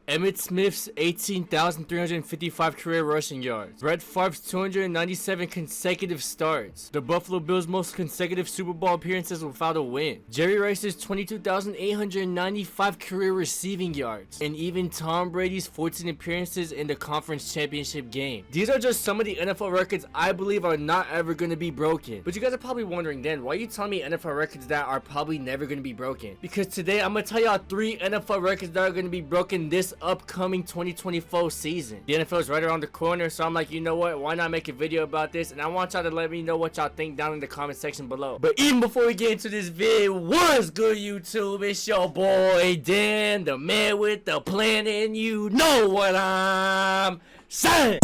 Emmitt Smith's 18,355 career rushing yards. Brett Favre's 297 consecutive starts. The Buffalo Bills' most consecutive Super Bowl appearances without a win. Jerry Rice's 22,895 career receiving yards. And even Tom Brady's 14 appearances in the conference championship game. These are just some of the NFL records I believe are not ever going to be broken. But you guys are probably wondering then, why are you telling me NFL records that are probably never going to be broken? Because today I'm going to tell y'all 3 NFL records that are going to be broken this upcoming 2024 season. The NFL is right around the corner, so I'm like, you know what, why not make a video about this? And I want y'all to let me know what y'all think down in the comment section below. But even before we get into this video, what's good YouTube? It's your boy Dan, the man with the plan, and you know what I'm saying.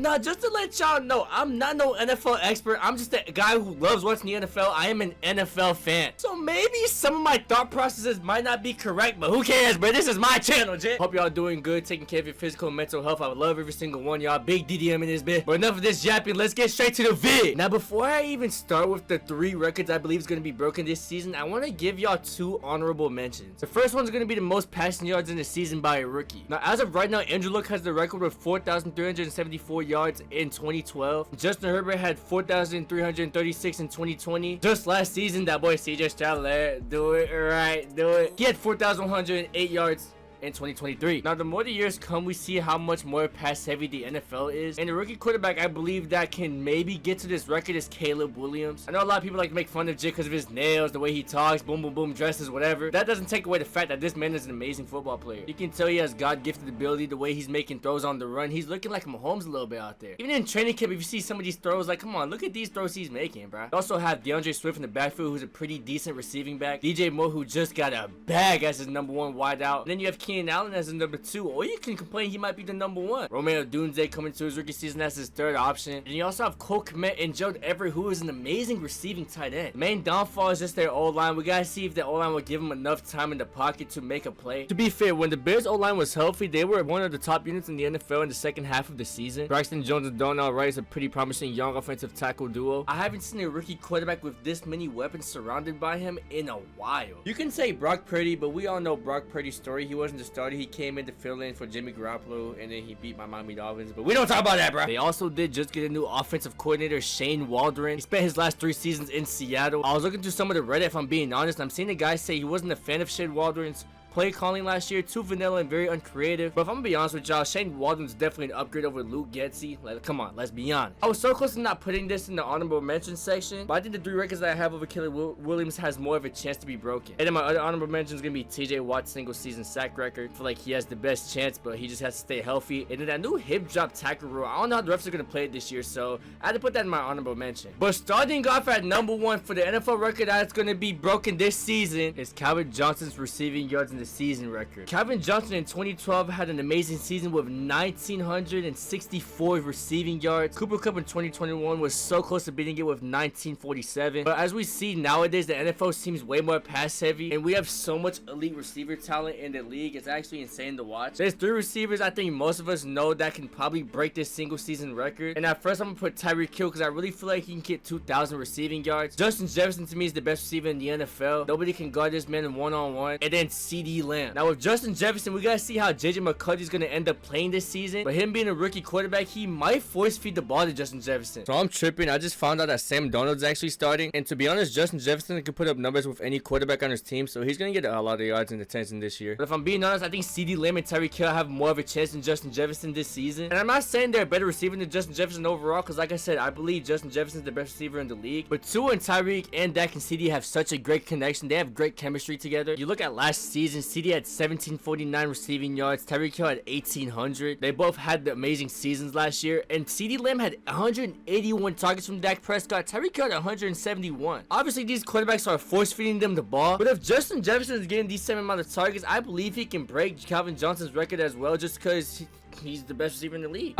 Now, just to let y'all know, I'm not no NFL expert. I'm just a guy who loves watching the NFL. I am an NFL fan. So maybe some of my thought processes might not be correct, but who cares, bro? This is my channel, J. Hope y'all doing good, taking care of your physical and mental health. I would love every single one y'all. Big DDM in this bit. But enough of this yapping. Let's get straight to the vid. Now, before I even start with the 3 records I believe is going to be broken this season, I want to give y'all 2 honorable mentions. The first one's going to be the most passing yards in the season by a rookie. Now, as of right now, Andrew Luck has the record with 4,374 yards in 2012. Justin Herbert had 4,336 in 2020. Just last season, that boy CJ Stroud, do it right, do it. He had 4,108 yards in 2023. Now, the more the years come, we see how much more pass heavy the NFL is, and the rookie quarterback I believe that can maybe get to this record is Caleb Williams. I know a lot of people like to make fun of Jay because of his nails, the way he talks, boom boom boom, dresses, whatever. That doesn't take away the fact that this man is an amazing football player. You can tell he has God-gifted ability. The way he's making throws on the run, he's looking like Mahomes a little bit out there. Even in training camp, if you see some of these throws, like, come on, look at these throws he's making, bro. You also have DeAndre Swift in the backfield, who's a pretty decent receiving back. DJ Moore, who just got a bag as his #1 wideout. And then you have Keenan Allen as a #2, or you can complain he might be the #1. Romeo Dunze coming to his rookie season as his 3rd option. And you also have Cole Kmet and Gerald Everett, who is an amazing receiving tight end. The main downfall is just their O-line. We gotta see if the O-line will give him enough time in the pocket to make a play. To be fair, when the Bears O-line was healthy, they were one of the top units in the NFL in the second half of the season. Braxton Jones and Darnell Wright is a pretty promising young offensive tackle duo. I haven't seen a rookie quarterback with this many weapons surrounded by him in a while. You can say Brock Purdy, but we all know Brock Purdy's story. He wasn't the starter. He came in to fill in for Jimmy Garoppolo, and then he beat my Miami Dolphins, but we don't talk about that, bro. They also did just get a new offensive coordinator, Shane Waldron. He spent his last 3 seasons in Seattle. I was looking through some of the Reddit, if I'm being honest. I'm seeing the guy say he wasn't a fan of Shane Waldron's play calling last year, too vanilla and very uncreative. But if I'm gonna be honest with y'all, Shane Waldron's definitely an upgrade over Luke Getsy. Like, come on, let's be honest. I was so close to not putting this in the honorable mention section, but I think the 3 records that I have over Caleb Williams has more of a chance to be broken. And then my other honorable mention is gonna be TJ Watt's single season sack record. I feel like he has the best chance, but he just has to stay healthy. And then that new hip drop tackle rule, I don't know how the refs are gonna play it this year, so I had to put that in my honorable mention. But starting off at #1 for the NFL record that's gonna be broken this season is Calvin Johnson's receiving yards in the season record. Calvin Johnson in 2012 had an amazing season with 1,964 receiving yards. Cooper Kupp in 2021 was so close to beating it with 1,947. But as we see nowadays, the NFL seems way more pass heavy, and we have so much elite receiver talent in the league. It's actually insane to watch. There's 3 receivers I think most of us know that can probably break this single season record. And at first I'm gonna put Tyreek Hill because I really feel like he can get 2,000 receiving yards. Justin Jefferson to me is the best receiver in the NFL. Nobody can guard this man in one-on-one. And then CeeDee Lamb. Now with Justin Jefferson, we gotta see how JJ McCarthy's gonna end up playing this season. But him being a rookie quarterback, he might force feed the ball to Justin Jefferson. So I'm tripping. I just found out that Sam Darnold's actually starting. And to be honest, Justin Jefferson can put up numbers with any quarterback on his team, so he's gonna get a lot of yards and attention this year. But if I'm being honest, I think CeeDee Lamb and Tyreek Hill have more of a chance than Justin Jefferson this season. And I'm not saying they're a better receiver than Justin Jefferson overall, because like I said, I believe Justin Jefferson's the best receiver in the league. But Tua and Tyreek and Dak and CeeDee have such a great connection. They have great chemistry together. You look at last season, CeeDee had 1,749 receiving yards. Tyreek Hill had 1,800. They both had the amazing seasons last year. And CeeDee Lamb had 181 targets from Dak Prescott. Tyreek Hill had 171. Obviously, these quarterbacks are force feeding them the ball. But if Justin Jefferson is getting these same amount of targets, I believe he can break Calvin Johnson's record as well, just because he's the best receiver in the league.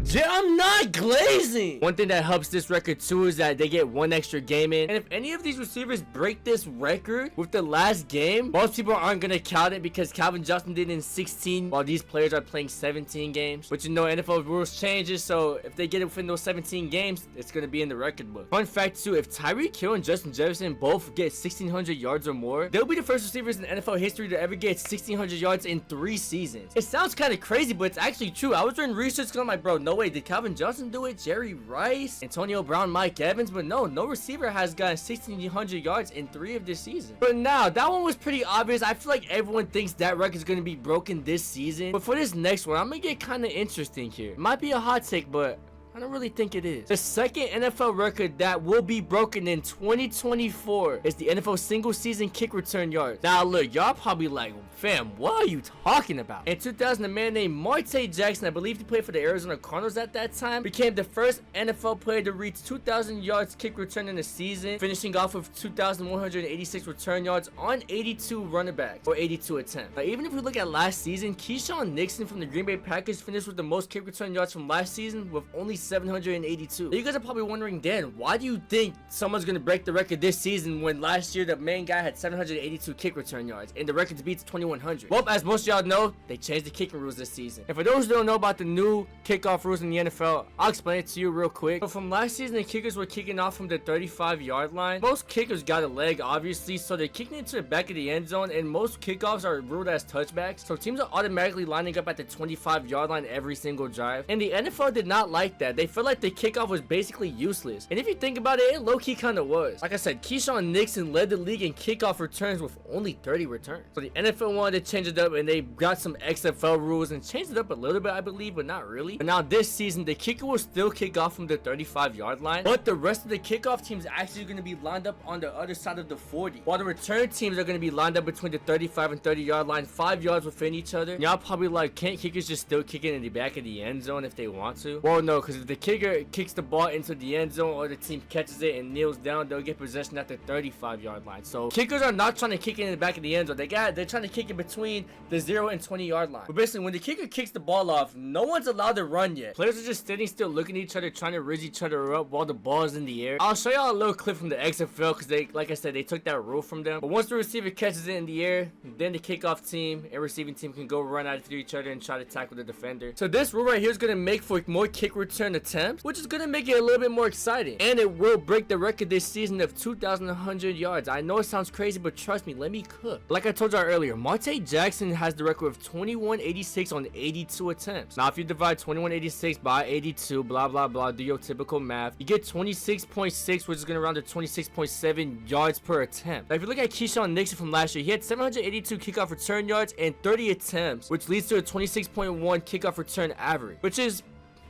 Yeah, I'm not glazing. One thing that helps this record too is that they get one extra game in. And if any of these receivers break this record with the last game, most people aren't going to count it because Calvin Johnson did in 16 while these players are playing 17 games. But you know, NFL rules changes, so if they get it within those 17 games, it's going to be in the record book. Fun fact too, if Tyreek Hill and Justin Jefferson both get 1,600 yards or more, they'll be the first receivers in NFL history to ever get 1,600 yards in 3 seasons. It sounds kind of crazy, but it's actually true. I was doing research because I'm like, bro, no way, did Calvin Johnson do it? Jerry Rice, Antonio Brown, Mike Evans? But no receiver has gotten 1,600 yards in 3 of this season. But now, that one was pretty obvious. I feel like everyone thinks that record is going to be broken this season. But for this next one, I'm going to get kind of interesting here. It might be a hot take, but I don't really think it is. The second NFL record that will be broken in 2024 is the NFL single season kick return yards. Now look, y'all probably like, fam, what are you talking about? In 2000, a man named Monte Jackson, I believe he played for the Arizona Cardinals at that time, became the first NFL player to reach 2,000 yards kick return in a season, finishing off with 2,186 return yards on 82 running backs, or 82 attempts. Now even if we look at last season, Keyshawn Nixon from the Green Bay Packers finished with the most kick return yards from last season with only 782. Now, you guys are probably wondering, Dan, why do you think someone's gonna break the record this season when last year the main guy had 782 kick return yards and the record to beat 2,100? Well, as most of y'all know, they changed the kicking rules this season. And for those who don't know about the new kickoff rules in the NFL, I'll explain it to you real quick. So from last season, the kickers were kicking off from the 35-yard line. Most kickers got a leg, obviously, so they're kicking into the back of the end zone, and most kickoffs are ruled as touchbacks. So teams are automatically lining up at the 25-yard line every single drive. And the NFL did not like that. They felt like the kickoff was basically useless. And if you think about it, it low-key kind of was. Like I said, Keyshawn Nixon led the league in kickoff returns with only 30 returns. So the NFL wanted to change it up, and they got some XFL rules and changed it up a little bit, I believe, but not really. But now this season, the kicker will still kick off from the 35-yard line, but the rest of the kickoff teams are actually going to be lined up on the other side of the 40, while the return teams are going to be lined up between the 35 and 30-yard line, 5 yards within each other. Y'all probably like, can't kickers just still kick it in the back of the end zone if they want to? Well, no, because if the kicker kicks the ball into the end zone or the team catches it and kneels down, they'll get possession at the 35-yard line. So kickers are not trying to kick it in the back of the end zone. They're trying to kick it between the 0 and 20-yard line. But basically, when the kicker kicks the ball off, no one's allowed to run yet. Players are just sitting still, looking at each other, trying to raise each other up while the ball is in the air. I'll show y'all a little clip from the XFL because they, like I said, they took that rule from them. But once the receiver catches it in the air, then the kickoff team and receiving team can go run after each other and try to tackle the defender. So this rule right here is going to make for more kick return attempts, which is going to make it a little bit more exciting. And it will break the record this season of 2,100 yards. I know it sounds crazy, but trust me, let me cook. Like I told y'all earlier, Monte Jackson has the record of 2186 on 82 attempts. Now, if you divide 2186 by 82, blah, blah, blah, do your typical math, you get 26.6, which is going to round to 26.7 yards per attempt. Now, if you look at Keyshawn Nixon from last year, he had 782 kickoff return yards and 30 attempts, which leads to a 26.1 kickoff return average, which is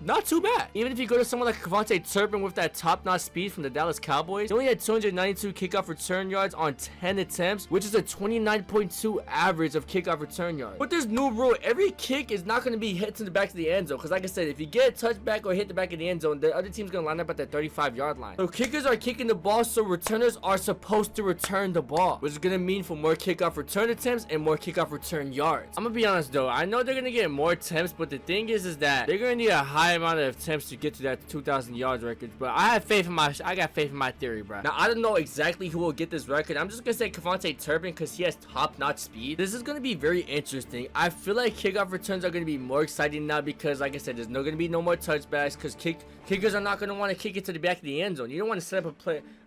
not too bad. Even if you go to someone like Devontae Turpin with that top-notch speed from the Dallas Cowboys, he only had 292 kickoff return yards on 10 attempts, which is a 29.2 average of kickoff return yards. With this new rule, every kick is not going to be hit to the back of the end zone, because like I said, if you get a touchback or hit the back of the end zone, the other team's going to line up at that 35-yard line. So kickers are kicking the ball, so returners are supposed to return the ball, which is going to mean for more kickoff return attempts and more kickoff return yards. I'm going to be honest though, I know they're going to get more attempts, but the thing is that they're going to need a high amount of attempts to get to that 2,000 yards record. But I got faith in my theory, bro. Now I don't know exactly who will get this record. I'm just gonna say Devontae Turpin because he has top-notch speed. This is gonna be very interesting. I feel like kickoff returns are gonna be more exciting now because, like I said, there's gonna be no more touchbacks because kickers are not gonna want to kick it to the back of the end zone. You don't want to set up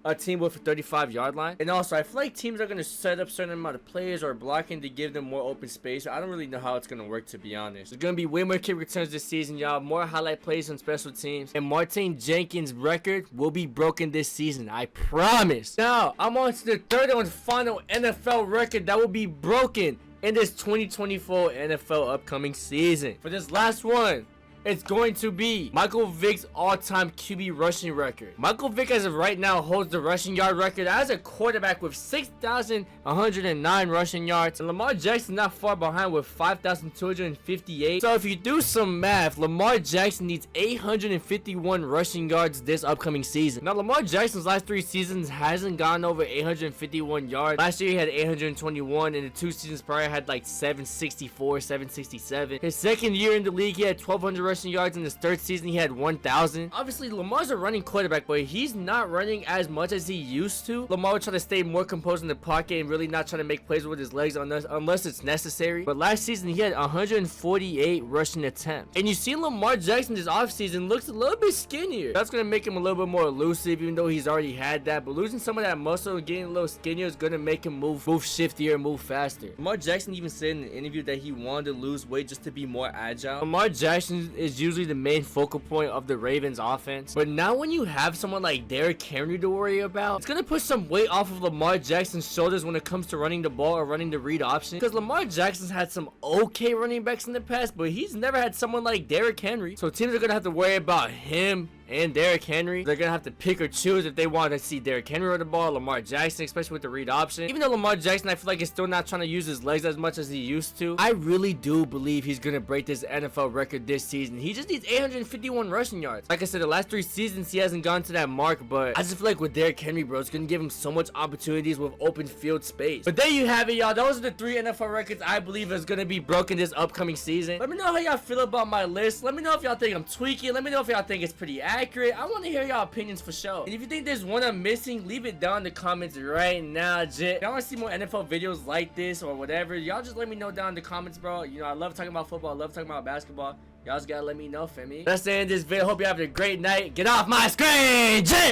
a team with a 35-yard line. And also, I feel like teams are gonna set up certain amount of players or blocking to give them more open space. I don't really know how it's gonna work, to be honest. There's gonna be way more kick returns this season, y'all. More highlight plays on special teams. And Martin Jenkins' record will be broken this season. I promise. Now, I'm on to the third and final NFL record that will be broken in this 2024 NFL upcoming season. For this last one, It's going to be Michael Vick's all-time QB rushing record. Michael Vick, as of right now, holds the rushing yard record as a quarterback with 6,109 rushing yards. And Lamar Jackson not far behind with 5,258. So if you do some math, Lamar Jackson needs 851 rushing yards this upcoming season. Now, Lamar Jackson's last 3 seasons hasn't gone over 851 yards. Last year he had 821, and the 2 seasons prior had like 764, 767. His second year in the league, he had 1,200 rushing yards. In his third season, he had 1,000. Obviously, Lamar's a running quarterback, but he's not running as much as he used to. Lamar would try to stay more composed in the pocket and really not try to make plays with his legs unless it's necessary. But last season, he had 148 rushing attempts. And you see Lamar Jackson this offseason looks a little bit skinnier. That's going to make him a little bit more elusive, even though he's already had that. But losing some of that muscle and getting a little skinnier is going to make him move shiftier, move faster. Lamar Jackson even said in an interview that he wanted to lose weight just to be more agile. Lamar Jackson is usually the main focal point of the Ravens offense. But now when you have someone like Derrick Henry to worry about, it's going to put some weight off of Lamar Jackson's shoulders when it comes to running the ball or running the read option. Because Lamar Jackson's had some okay running backs in the past, but he's never had someone like Derrick Henry. So teams are going to have to worry about him and Derrick Henry. They're gonna have to pick or choose if they want to see Derrick Henry run the ball, Lamar Jackson, especially with the read option. Even though Lamar Jackson, I feel like, is still not trying to use his legs as much as he used to, I really do believe he's gonna break this NFL record this season. He just needs 851 rushing yards. Like I said, the last 3 seasons he hasn't gone to that mark, but I just feel like with Derrick Henry, bro, it's gonna give him so much opportunities with open field space. But there you have it, y'all. Those are the 3 NFL records I believe is gonna be broken this upcoming season. Let me know how y'all feel about my list. Let me know if y'all think I'm tweaking. Let me know if y'all think it's pretty accurate. I want to hear y'all opinions for sure. And if you think there's one I'm missing, leave it down in the comments right now, Jit. If y'all want to see more NFL videos like this or whatever, y'all just let me know down in the comments, bro. You know, I love talking about football. I love talking about basketball. Y'all just gotta let me know, fam. That's the end of this video. Hope you having a great night. Get off my screen, Jit!